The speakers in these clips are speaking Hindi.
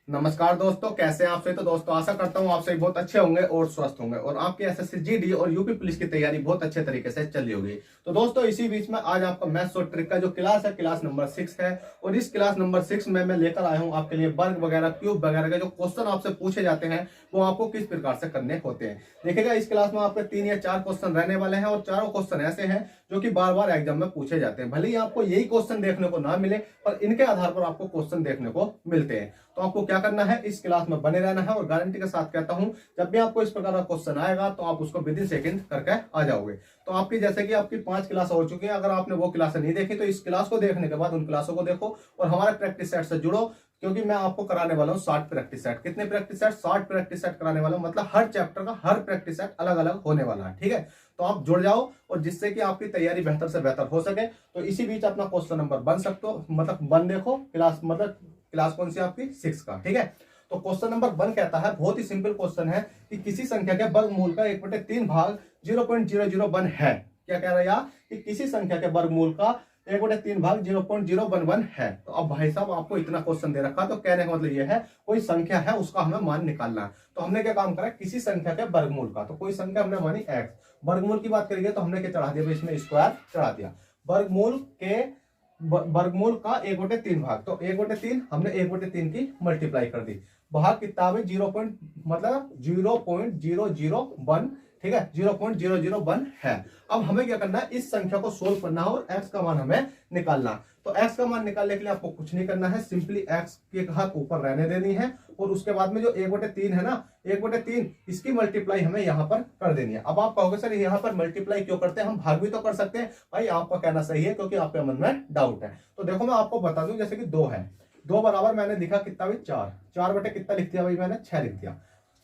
नमस्कार दोस्तों, कैसे हैं आप सभी। तो दोस्तों आशा करता हूं आप सभी बहुत अच्छे होंगे और स्वस्थ होंगे और आपकी एसएससी जीडी और यूपी पुलिस की तैयारी बहुत अच्छे तरीके से चल रही होगी। तो दोस्तों इसी बीच में आज आपका मैथ्स और ट्रिक का जो क्लास है, क्लास नंबर 6 है और इस क्लास नंबर 6 में मैं लेकर आया हूं आपके लिए वर्ग वगैरह, क्यूब वगैरह के जो क्वेश्चन आपसे पूछे जाते हैं वो आपको किस प्रकार से करने होते हैं। देखिएगा, इस क्लास में आपके 3 या 4 क्वेश्चन रहने वाले हैं और चारों क्वेश्चन ऐसे हैं जो कि बार बार एग्जाम में पूछे जाते हैं। भले ही आपको यही क्वेश्चन देखने को ना मिले पर इनके आधार पर आपको क्वेश्चन देखने को मिलते हैं। तो आपको क्या करना है, इस क्लास में बने रहना है और गारंटी के साथ कहता हूं जब भी आपको इस प्रकार का क्वेश्चन आएगा तो आप उसको विद इन सेकंड करके आ जाओगे। तो आपकी जैसे कि आपकी 5 क्लास हो चुकी है, अगर आपने वो क्लास नहीं देखी तो इस क्लास को देखने के बाद उन क्लासों को देखो और हमारे प्रैक्टिस सेट से जुड़ो, क्योंकि मैं आपको कराने वाला हूँ 60 प्रैक्टिस सेट। कितने प्रैक्टिस सेट? 60 प्रैक्टिस सेट कराने वाला हूँ, मतलब हर चैप्टर का हर प्रैक्टिस सेट अलग अलग होने वाला है। ठीक है, तो आप जुड़ जाओ और जिससे कि आपकी तैयारी बेहतर से बेहतर हो सके। तो इसी बीच अपना क्वेश्चन नंबर बन सकते हो, मतलब वन देखो क्लास, मतलब क्लास कौन सी आपकी 6 का। ठीक है, तो क्वेश्चन नंबर 1 कहता है, बहुत ही सिंपल क्वेश्चन है कि किसी संख्या के वर्गमूल का 1/3 भाग 0.001 है। क्या कह रहा है यार कि किसी संख्या के वर्गमूल का 1/3 भाग 0.011 है। तो अब भाई साहब आपको इतना क्वेश्चन दे रखा, तो कहने का मतलब यह है कोई संख्या है उसका हमें मान निकालना है। तो हमने क्या काम करा, किसी संख्या के वर्गमूल का, तो कोई संख्या हमने मानी x। वर्गमूल की बात करेंगे तो हमने क्या चढ़ा दिया, इसमें स्क्वायर चढ़ा दिया। वर्गमूल का 1/3 भाग, तो 1/3 हमने 1/3 की मल्टीप्लाई कर दी। भाग कितना है? 0.001। ठीक है, 0.001 है। अब हमें क्या करना है, इस संख्या को सोल्व करना है और x का मान हमें निकालना। तो x का मान निकालने के लिए आपको कुछ नहीं करना है, सिंपली x के घात ऊपर रहने देनी है और उसके बाद में जो 1/3 है ना, 1/3 इसकी मल्टीप्लाई हमें यहाँ पर कर देनी है। अब आप कहोगे सर यहाँ पर मल्टीप्लाई क्यों करते हैं, हम भाग भी तो कर सकते हैं। भाई आपका कहना सही है, क्योंकि आपके मन में डाउट है। तो देखो मैं आपको बता दूं, जैसे कि 2 है, 2 बराबर मैंने लिखा कितना भी 4, 4 बटे कितना लिख दिया भाई मैंने, 6 लिख दिया।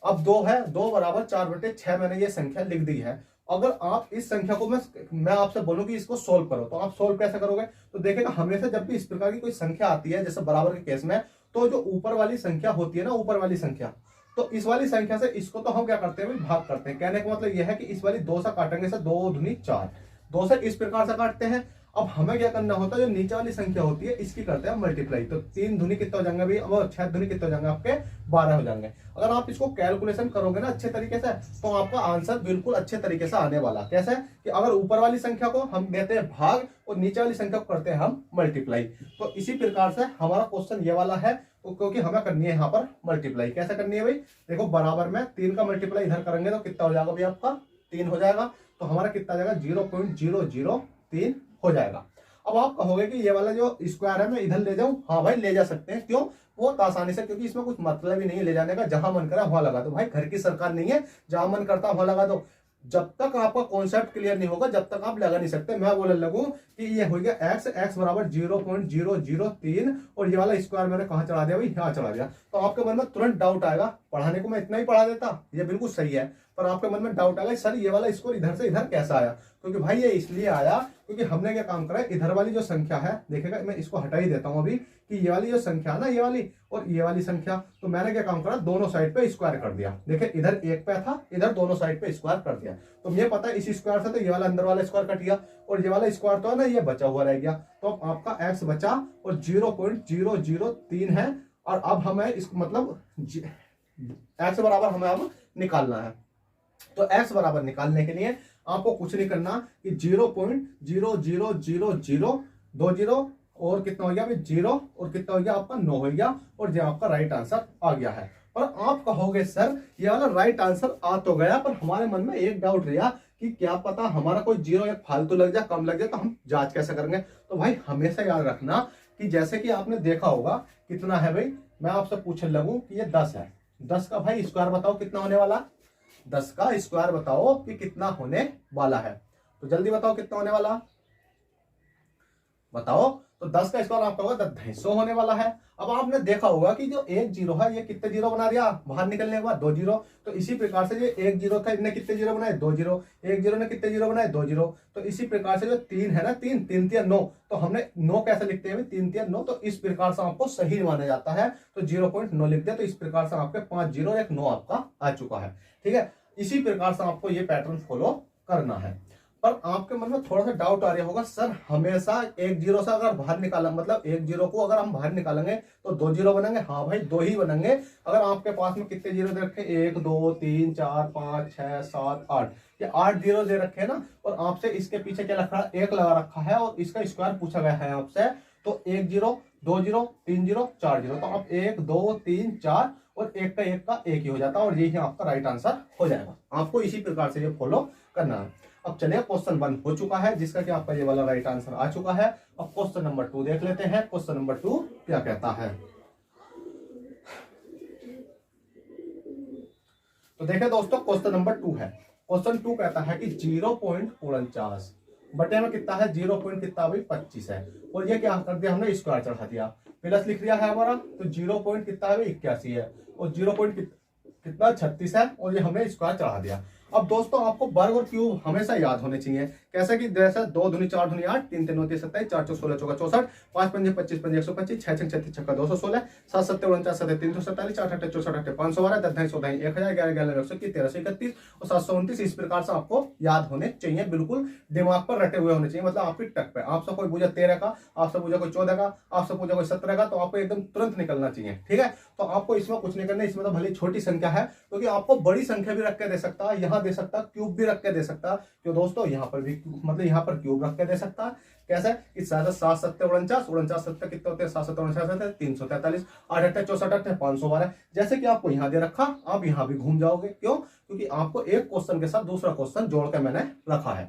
अब 2 है, 2 बराबर 4/6 मैंने ये संख्या लिख दी है। अगर आप इस संख्या को मैं आपसे बोलूं कि इसको सोल्व करो, तो आप सोल्व कैसे करोगे? तो देखेगा हमेशा जब भी इस प्रकार की कोई संख्या आती है जैसे बराबर के केस में, तो जो ऊपर वाली संख्या होती है ना, ऊपर वाली संख्या, तो इस वाली संख्या से इसको तो हम क्या करते हैं, भाग करते हैं। कहने का मतलब यह है कि इस वाली 2 से काटेंगे, से 2 दूनी 4, 2 से इस प्रकार से काटते हैं। अब हमें क्या करना होता है, जो नीचे वाली संख्या होती है इसकी करते हैं मल्टीप्लाई। तो 3 दूनी कितना हो जाएंगे भाई, अब 6 दूनी कितना हो जाएंगे आपके 12 हो जाएंगे। अगर आप इसको कैलकुलेशन करोगे ना अच्छे तरीके से, तो आपका आंसर बिल्कुल अच्छे तरीके से आने वाला। कैसे कि अगर ऊपर वाली संख्या को हम देते हैं भाग और नीचे वाली संख्या को करते हैं हम मल्टीप्लाई। तो इसी प्रकार से हमारा क्वेश्चन ये वाला है, तो क्योंकि हमें करनी है यहाँ पर मल्टीप्लाई। कैसे करनी है भाई, देखो बराबर में 3 का मल्टीप्लाई इधर करेंगे तो कितना हो जाएगा भाई, आपका 3 हो जाएगा। तो हमारा कितना आ जाएगा, 0.003 हो जाएगा। अब आप कहोगे कि ये वाला जो स्क्वायर है मैं इधर ले जाऊं, हाँ भाई ले जा सकते हैं। क्यों? बहुत आसानी से, क्योंकि इसमें कुछ मतलब ही नहीं है ले जाने का, जहां मन करा वहां लगा दो। भाई घर की सरकार नहीं है, जहां मन करता वहां लगा दो। जब तक आपका कॉन्सेप्ट क्लियर नहीं होगा जब तक आप लगा नहीं सकते। मैं बोलने लगूं कि ये हो गया x बराबर 0.003 और ये वाला स्क्वायर मैंने कहा चढ़ा दिया भाई, यहाँ चढ़ा दिया। तो आपके मन में तुरंत डाउट आएगा, पढ़ाने को मैं इतना ही पढ़ा देता, ये बिल्कुल सही है, पर आपके मन में डाउट आएगा सर ये वाला स्कोर इधर से इधर कैसा आया। क्योंकि भाई ये इसलिए आया क्योंकि हमने क्या काम करा है, इधर वाली जो संख्या है, देखेगा मैं इसको हटा ही देता हूं अभी, कि ये वाली जो संख्या है ना, ये वाली और ये वाली संख्या, तो मैंने क्या काम करा, दोनों साइड पे स्क्वायर कर दिया। देखिए इधर एक पे था, इधर दोनों साइड पे स्क्वायर कर दिया। तो मुझे पता है इस स्क्वायर से तो ये वाला अंदर वाला स्क्वायर कट गया और ये वाला स्क्वायर तो है ना, ये बचा हुआ रह गया। तो अब आपका x बचा और 0.003 है। और अब हमें इस मतलब x बराबर हमें अब निकालना है। तो x बराबर निकालने के लिए आपको कुछ नहीं करना कि 0.00020 और कितना हो गया भाई 0 और कितना हो गया आपका 9 हो गया और ये आपका राइट आंसर आ गया है। पर आप कहोगे सर ये वाला राइट आंसर आ तो गया, पर हमारे मन में एक डाउट रहा कि क्या पता हमारा कोई 0 एक फालतू लग जाए, कम लग जाए, तो हम जांच कैसे करेंगे। तो भाई हमेशा याद रखना कि जैसे कि आपने देखा होगा कितना है भाई, मैं आपसे पूछने लगूं कि ये 10 है, 10 का भाई स्क्वायर बताओ कितना होने वाला, 10 का स्क्वायर बताओ कि कितना होने वाला है। तो जल्दी बताओ कितना होने वाला, बताओ। तो 10 का स्क्वायर आपका होगा 250 होने वाला है। अब आपने देखा होगा कि जो एक जीरो है ये कितने जीरो बना दिया बाहर निकलने के बाद, 2 जीरो। तो इसी प्रकार से जो एक जीरो था इनने कितने जीरो बनाए, 2 जीरो। एक जीरो ने कितने जीरो बनाए, 2 जीरो। तो इसी प्रकार से जो 3 है ना, 3 3 3 9, तो हमने 9 कैसे लिखते हैं 3 3 9, तो इस प्रकार से आपको सही माना जाता है। तो 0.9 लिख दिया, तो इस प्रकार से आपके 5 जीरो और एक 9 आपका आ चुका है। ठीक है, इसी प्रकार से आपको ये पैटर्न फॉलो करना है। पर आपके मन में थोड़ा सा डाउट आ रहा होगा, सर हमेशा एक जीरो से अगर बाहर निकाला, मतलब एक जीरो को अगर हम बाहर निकालेंगे तो दो जीरो बनेंगे। हाँ भाई, दो ही बनेंगे। अगर आपके पास में कितने जीरो दे रखे, 1 2 3 4 5 6 7 8, ये 8 जीरो दे रखे हैं ना, और आपसे इसके पीछे क्या रखा है, 1 लगा रखा है, और इसका स्क्वायर पूछा गया है आपसे। तो 1 जीरो 2 जीरो 3 जीरो 4 जीरो, तो आप 1 2 3 4 और एक का एक ही हो जाता है, और यही आपका राइट आंसर हो जाएगा। आपको इसी प्रकार से ये फॉलो करना है। अब चलिए, क्वेश्चन 1 हो चुका है, जिसका कि आपका ये वाला राइट आंसर आ चुका है। अब क्वेश्चन नंबर 2 देख लेते हैं। क्वेश्चन नंबर 2 क्या कहता है, तो देखें दोस्तों, क्वेश्चन नंबर 2 है। क्वेश्चन 2 कहता है कि 0.49 बटे में कितना है, 0 पॉइंट कितना भाई 25 है, और ये क्या कर दिया हमने, स्क्वायर चढ़ा दिया, प्लस लिख दिया है हमारा। तो 0 पॉइंट कितना है, 81 है, और 0 पॉइंट कितना 36 है, और ये हमने स्क्वायर चढ़ा दिया। अब दोस्तों आपको वर्ग और क्यूब हमेशा याद होने चाहिए। कैसे कि जैसे 2 दूनी 4 दूनी 8, 3 3 29 27, 4 4 16 चौका 64, 5 5 25 25 125, 6 6 36 छक्का 216, 7 7 49 7 347, 8 8 64 8 512, 10 10 14 1000, 11 11 121, 13 31 और 729। इस प्रकार से आपको याद होने चाहिए, बिल्कुल दिमाग पर रटे हुए होने चाहिए, मतलब आपकी टक पे। आपसे कोई पूछा 13 का, आपसे पूछा कोई 14 का, आपसे पूछा कोई 17 का, तो आपको एकदम तुरंत निकलना चाहिए। ठीक है, तो आपको इसमें कुछ नहीं करना। इसमें तो भले छोटी संख्या है, क्योंकि आपको बड़ी संख्या भी रख के दे सकता है, यहाँ दे सकता, क्यूब भी रख के दे सकता। क्यों दोस्तों, यहाँ पर भी मतलब यहाँ पर क्यूब रख के दे सकता है। कैसे कि 7 7 7 49 49 7 कितने होते हैं, 7 7 49 343, 8 8 64 8 512। जैसे कि आपको यहाँ दे रखा, आप यहाँ भी घूम जाओगे। क्यों, क्योंकि आपको एक क्वेश्चन के साथ दूसरा क्वेश्चन जोड़ के मैंने रखा है।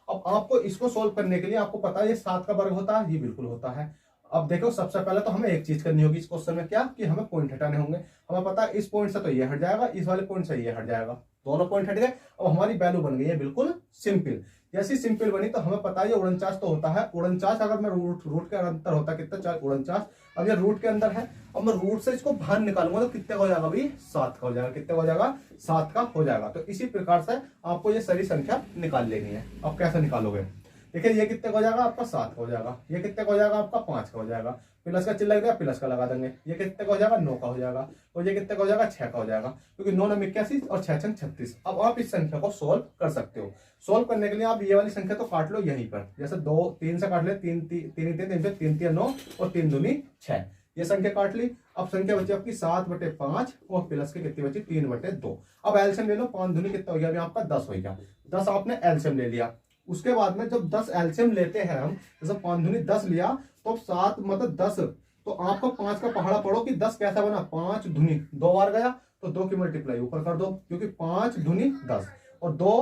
अब आपको इसको सोल्व करने के लिए आपको पता है ये 7 का वर्ग होता है, ये बिल्कुल होता है। अब देखो, सबसे पहले तो हमें एक चीज करनी होगी इस क्वेश्चन में, क्या कि हमें पॉइंट हटाने होंगे। हमें पता है इस पॉइंट से तो ये हट जाएगा, इस वाले पॉइंट से ये हट जाएगा, दोनों पॉइंट हट गए। अब हमारी वैल्यू बन गई है बिल्कुल सिंपल। जैसी सिंपल बनी तो हमें पता है ये 49 तो होता है। 49 अगर मैं रूट के अंदर होता है कितना, 49। अब ये रूट के अंदर है, अब मैं रूट से इसको बाहर निकालूंगा तो कितने का हो जाएगा भाई, 7 का हो जाएगा। कितने का हो जाएगा, 7 का हो जाएगा। तो इसी प्रकार से आपको ये सारी संख्या निकाल लेनी है। अब कैसे निकालोगे, देखिए ये कितने का हो जाएगा आपका, 7 का हो जाएगा। ये कितने का हो जाएगा आपका, 5 का हो जाएगा। प्लस का चिन्ह लग गया, प्लस का लगा देंगे। ये कितने का हो जाएगा, 9 का हो जाएगा। और ये कितने का हो जाएगा, 6 का हो जाएगा, क्योंकि 9 9 81 और 6 6 36। अब आप इस संख्या को सोल्व कर सकते हो। सोल्व करने के लिए आप ये वाली संख्या तो काट लो यहीं पर, जैसे 2 3 से काट ले, 3 3 3 3 3 9 और 3 दूनी 6, ये संख्या काट ली। अब संख्या बची आपकी 7/5 और प्लस की कितनी बची, 3/2। अब एलसीएम ले लो, 5 दूनी कितना हो गया अभी आपका, 10 हो गया। 10 आपने एलसीएम ले लिया। उसके बाद में जब 10 एलसीएम लेते हैं हम, जैसे 5 दूनी 10 लिया, तो 7 मतलब 10, तो आपको 5 का पहाड़ा पढ़ो कि 10 कैसा बना, 5 दूनी 2 बार गया तो 2 की मल्टीप्लाई ऊपर कर दो, क्योंकि 5 दूनी 10 और 2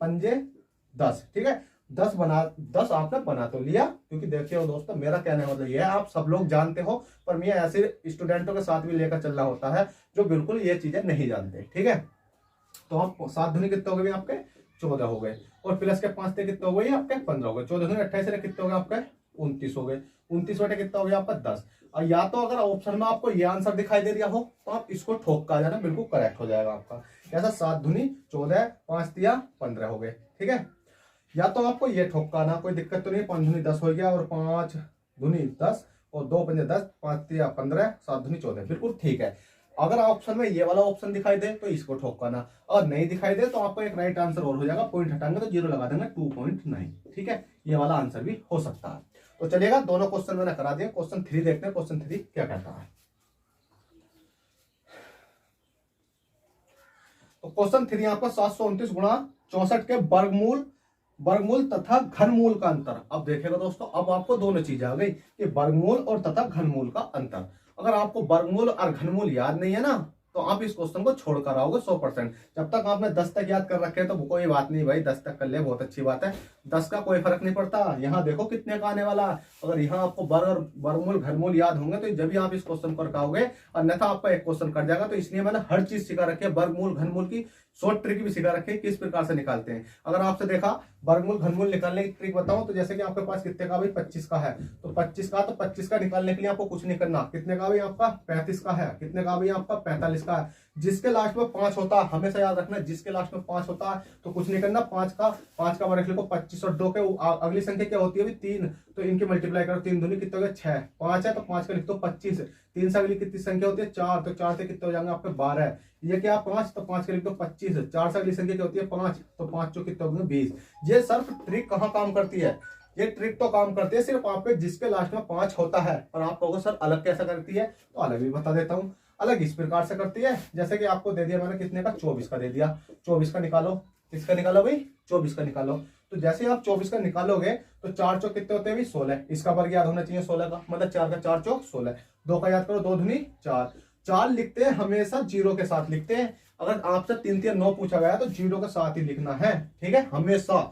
पंजे 10। ठीक है, 10 आपने बना तो लिया। क्योंकि देखिए दोस्तों, मेरा कहने का मतलब ये है, आप सब लोग जानते हो, पर मैं ऐसे स्टूडेंटों के साथ भी लेकर चलना होता है जो बिल्कुल ये चीजें नहीं जानते। ठीक है, तो आप 7 दूनी कितने हो गए आपके, 14 हो गए, और प्लस के 5 कितने हो गए आपके, 15 हो गए। 14 दूनी 28 कितने हो गए आपके, 29 हो गए। 29 बटे कितना हो गया आपका, 10। और या तो अगर ऑप्शन में आपको ये आंसर दिखाई दे रहा हो तो आप इसको ठोक कर आ जाना, बिल्कुल करेक्ट हो जाएगा आपका। कैसा, 7 दूनी 14, 5 दिया 15 हो गए। ठीक है, या तो आपको ये ठोक का आना, कोई दिक्कत तो नहीं। 5 दूनी 10 हो गया, और 5 दूनी 10 और 2 पंजे 10, 5 दिया 15, 7 दूनी 14, बिल्कुल ठीक है। अगर ऑप्शन में ये वाला ऑप्शन दिखाई दे तो इसको ठोकाना, और नहीं दिखाई दे तो आपको एक राइट आंसर और हो जाएगा। पॉइंट हटाएंगे तो 0 लगा देंगे, 2.9। ठीक है, ये वाला आंसर भी हो सकता है। तो चलिएगा, दोनों क्वेश्चन मैंने करा दिए। क्वेश्चन 3 देखते हैं, क्वेश्चन 3 क्या कहता है। तो क्वेश्चन 3 आपका 729 गुणा 64 के वर्गमूल तथा घनमूल का अंतर। अब देखिएगा दोस्तों, अब आपको दोनों चीजें आ गई कि वर्गमूल और तथा घनमूल का अंतर। अगर आपको वर्गमूल और घनमूल याद नहीं है ना, तो आप इस क्वेश्चन को छोड़ कर आओगे 100%। जब तक आपने 10 तक याद कर रखे हैं तो कोई बात नहीं भाई, 10 तक कर ले, बहुत अच्छी बात है। 10 का कोई फर्क नहीं पड़ता। यहाँ देखो कितने का आने वाला। अगर यहाँ आपको वर्गमूल घनमूल याद होंगे तो जब भी आप इस क्वेश्चन को रखाओगे, अन्यथा आपका एक क्वेश्चन कट जाएगा। तो इसलिए मैंने हर चीज सिखा रखी है, वर्गमूल घनमूल की शॉर्ट ट्रिक भी सिखा रखी है, किस प्रकार से निकालते हैं। अगर आपसे देखा वर्गमूल घनमूल निकालने की ट्रिक बताऊं, तो जैसे कि आपके पास कितने का भाई, 25 का है, तो 25 का, तो 25 का निकालने के लिए आपको कुछ नहीं करना। कितने का भाई आपका, 35 का है। कितने का भाई आपका, 45 का है। जिसके लास्ट में 5 होता है, हमेशा याद रखना, जिसके लास्ट में 5 होता है तो कुछ नहीं करना। 5 का वर्ग लिखो, 25 25 और 2 के अगली संख्या क्या होती है अभी 3, तो इनके मल्टीप्लाई करो, 3 दूनी कितने हो गए 6, 5 है तो 5 का लिख दो 25, 3 से अगली कितनी संख्या होती है 4, तो 4 से कितने हो जाएंगे आपके 12, ये क्या 5, तो 5 का लिख दो 25, 4 से अगली संख्या क्या होती है 5, तो 5 जो कितने होंगे 20। ये सिर्फ ट्रिक कहाँ काम करती है, ये ट्रिक तो काम करती है सिर्फ आप पे जिसके लास्ट में 5 होता है, और आप कहोगे सर अलग कैसा करती है, तो अलग भी बता देता हूँ। अलग इस प्रकार से करती है, जैसे कि आपको दे दिया मैंने कितने का 24 का दे दिया, 24 का निकालो, किसका निकालो भाई 24 का निकालो, तो जैसे आप 24 का निकालोगे तो 4 चौक कितने होते हैं 16, इसका वर्ग याद होना चाहिए 16 का, मतलब 4 का 4 चौक 16, 2 का याद करो 2 दूनी 4, 4 लिखते हैं हमेशा जीरो के साथ लिखते हैं, अगर आपसे 3 3 9 पूछा गया तो जीरो के साथ ही लिखना है, ठीक है हमेशा।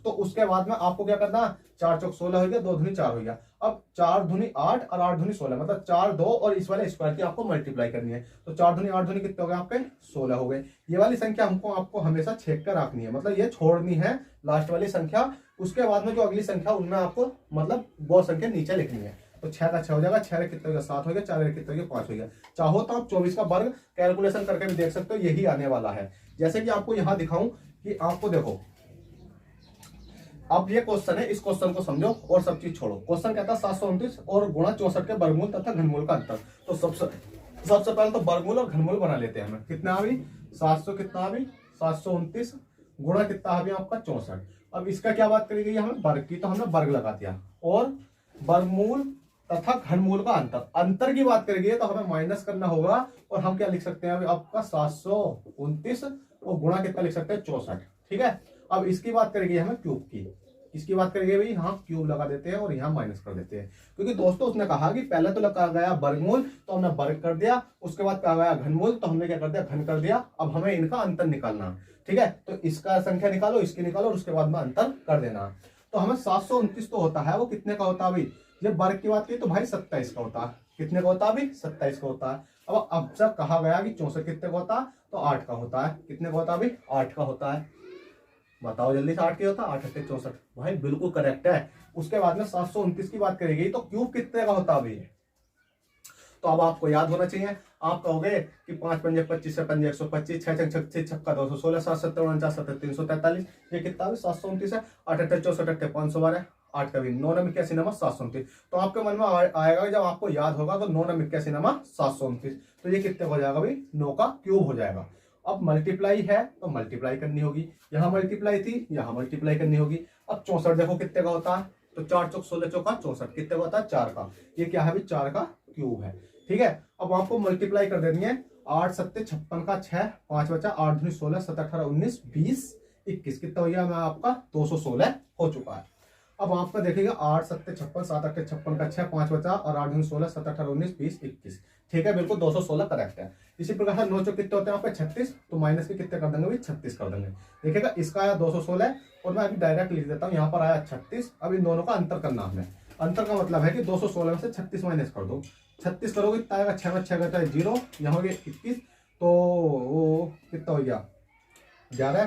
तो उसके बाद में आपको क्या करना, 4 चौक 16 हो गया, 2 दूनी 4 हो गया, अब 4 दूनी 8 और 8 दूनी 16, मतलब 4 2 और इस वाले स्क्वायर की आपको मल्टीप्लाई करनी है, तो 4 दूनी 8 दूनी कितने हो गए आपके 16 हो गए। ये वाली संख्या हमको आपको हमेशा छेक कर रखनी है, मतलब ये छोड़नी है लास्ट वाली संख्या, उसके बाद में जो अगली संख्या उनमें आपको मतलब वो संख्या नीचे लिखनी है, तो 6 का 6 हो जाएगा, 6 कितने हो गया 7 हो गया, 4 कितने हो गया 5 हो गया। चाहो तो आप 24 का वर्ग कैलकुलेशन करके भी देख सकते हो, यही आने वाला है। जैसे कि आपको यहाँ दिखाऊं कि आपको देखो अब ये क्वेश्चन है, इस क्वेश्चन को समझो और सब चीज छोड़ो। क्वेश्चन कहता है 729 और गुणा 64 के वर्गमूल तथा घनमूल का अंतर। तो सबसे पहले तो वर्गमूल और घनमूल बना लेते हैं हमें। कितना अभी 700, कितना अभी 729 गुणा कितना अभी आपका 64। अब इसका क्या बात करी गई है हमें वर्ग की, तो हमने वर्ग लगा दिया, और वर्गमूल तथा घनमूल का अंतर, अंतर की बात करेंगे तो हमें माइनस करना होगा, और हम क्या लिख सकते हैं अभी आपका 729 और गुणा कितना लिख सकते हैं 64, ठीक है। अब इसकी बात करेंगे हमें क्यूब की, इसकी बात करेंगे भाई यहाँ क्यूब लगा देते हैं और यहाँ माइनस कर देते हैं, क्योंकि दोस्तों उसने कहा कि पहले तो लगा गया वर्गमूल तो हमने वर्ग कर दिया, उसके बाद कहा गया घनमूल तो हमने क्या कर दिया घन कर दिया। अब हमें इनका अंतर निकालना, ठीक है, तो इसका संख्या निकालो, इसकी निकालो और उसके बाद में अंतर कर देना। तो हमें 729 तो होता है, वो कितने का होता है भाई, जब वर्ग की बात की तो भाई 27 का होता है, कितने का होता है अभी 27 का होता है। अब जब कहा गया कि 64 कितने का होता है, तो 8 का होता है, कितने का होता है अभी 8 का होता है, बताओ जल्दी से 8 क्या होता है 8 8 64, भाई बिल्कुल करेक्ट है। उसके बाद में 729 की बात करेगी तो क्यूब कितने का होता है अभी, तो अब आपको याद होना चाहिए। आप कहोगे कि 5 पंजे 25 से पंजे 125, 6 छक 36 छक्का 216, 7 7 49 7 343, ये कितना है 729 है, 8 8 64 8 512, 8 का भी 9 नम 81 नंबर 729। तो आपके मन में आएगा जब आपको याद होगा तो 9 नम 81 नंबर 729, तो ये कितने हो जाएगा भाई 9 का क्यूब हो जाएगा। अब मल्टीप्लाई है तो मल्टीप्लाई करनी होगी, यहाँ मल्टीप्लाई थी यहाँ मल्टीप्लाई करनी होगी। अब 64 देखो कितने का होता है, तो 4 चौक 16 चौका 64, कितने का होता है 4 का, ये क्या है भाई 4 का क्यूब है, ठीक है। अब आपको मल्टीप्लाई कर देनी है, 8 7 56 का 6, 5 बचा 8 2 16 7 18 19 20 21, कितना हो गया मैं आपका 216 हो चुका है। अब आपका देखिएगा 8 7 56 7 8 56 का 6, 5 बचा और 8 2 16 7 18 19 20 21, ठीक है बिल्कुल 216 करेक्ट है। इसी प्रकार से 9 चौक कितने होते हैं आपके 36, तो माइनस के कितने कर देंगे 36 कर देंगे। देखिएगा इसका आया 216 और मैं अभी डायरेक्ट लिख देता हूँ, यहाँ पर आया 36। अब इन दोनों का अंतर करना हमें, अंतर का मतलब है कि 216 में से 36 माइनस कर दो, 36 करोगे कितना आएगा 6 में 6 घटा 0, यहाँ हो गया 21, तो वो कितना हो गया 11,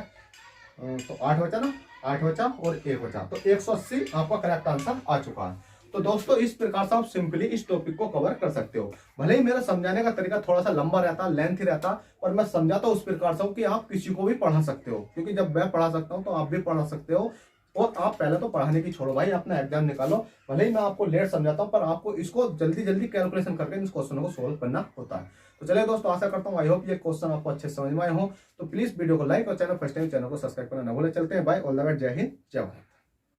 तो 8 बचा ना, 8 बचा और 1 बचा, तो 180 आपका करेक्ट आंसर आ चुका है। तो दोस्तों इस प्रकार से आप सिंपली इस टॉपिक को कवर कर सकते हो। भले ही मेरा समझाने का तरीका थोड़ा सा लंबा रहता, लेंथी रहता, पर मैं समझाता उस प्रकार से कि आप किसी को भी पढ़ा सकते हो, क्योंकि जब मैं पढ़ा सकता हूं तो आप भी पढ़ा सकते हो। और आप पहले तो पढ़ाने की छोड़ो भाई, अपना एग्जाम निकालो। भले ही मैं आपको लेट समझाता हूँ पर आपको इसको जल्दी जल्दी कैलकुलेशन करके इन क्वेश्चनों को सोल्व करना होता है। तो चलिए दोस्तों आशा करता हूँ आई होप ये क्वेश्चन आपको अच्छे समझ में आए हो। तो प्लीज वीडियो को लाइक और चैनल फर्स्ट टाइम चैनल को सब्सक्राइब करना न भूलें। चलते हैं बाय, ऑल द बेस्ट, जय हिंद जय भारत।